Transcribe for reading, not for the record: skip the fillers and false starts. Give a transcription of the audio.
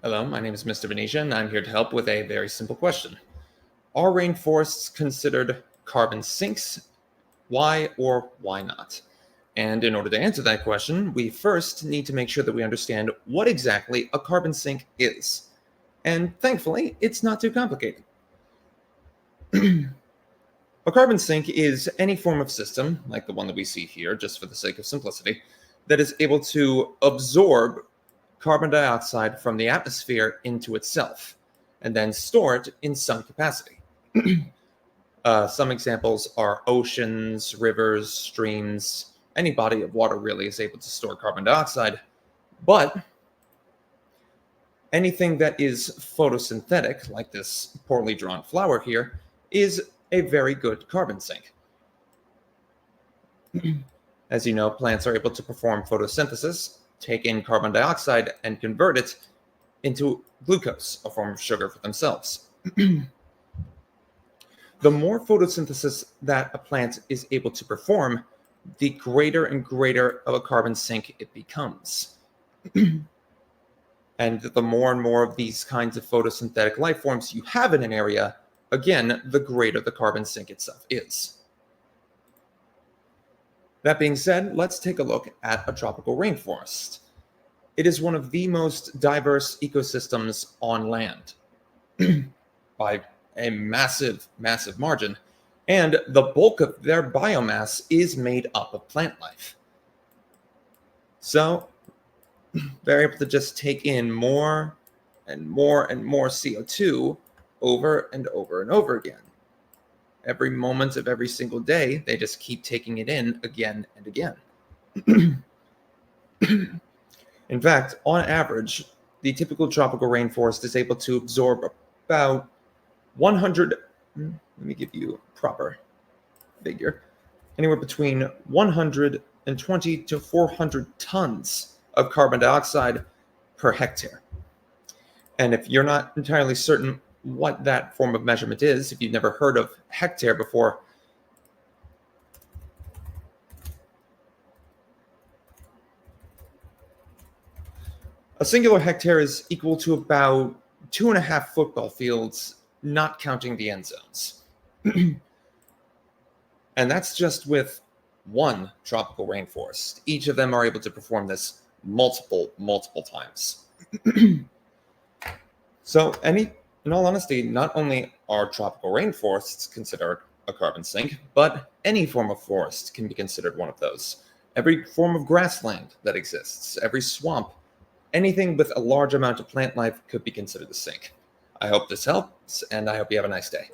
Hello, my name is Mr. Venetia, and I'm here to help with a very simple question. Are rainforests considered carbon sinks? Why or why not? And in order to answer that question, we first need to make sure that we understand what exactly a carbon sink is. And thankfully, it's not too complicated. A carbon sink is any form of system, like the one that we see here, just for the sake of simplicity, that is able to absorb carbon dioxide from the atmosphere into itself and then store it in some capacity. Some examples are oceans, rivers, streams. Any body of water really is able to store carbon dioxide, but anything that is photosynthetic, like this poorly drawn flower here, is a very good carbon sink. As you know, plants are able to perform photosynthesis, take in carbon dioxide, and convert it into glucose, a form of sugar for themselves. The more photosynthesis that a plant is able to perform, the greater and greater of a carbon sink it becomes. And the more and more of these kinds of photosynthetic life forms you have in an area, again, the greater the carbon sink itself is. That being said, let's take a look at a tropical rainforest. It is one of the most diverse ecosystems on land by a massive, massive margin, and the bulk of their biomass is made up of plant life. So they're able to just take in more and more and more CO2 over and over and over again. Every moment of every single day, they just keep taking it in again and again. In fact, on average, the typical tropical rainforest is able to absorb about 100, let me give you a proper figure, anywhere between 120 to 400 tons of carbon dioxide per hectare. And if you're not entirely certain what that form of measurement is, if you've never heard of hectare before, a singular hectare is equal to about 2.5 football fields, not counting the end zones. And that's just with one tropical rainforest. Each of them are able to perform this multiple times. So, in all honesty, not only are tropical rainforests considered a carbon sink, but any form of forest can be considered one of those. Every form of grassland that exists, every swamp, anything with a large amount of plant life could be considered a sink. I hope this helps, and I hope you have a nice day.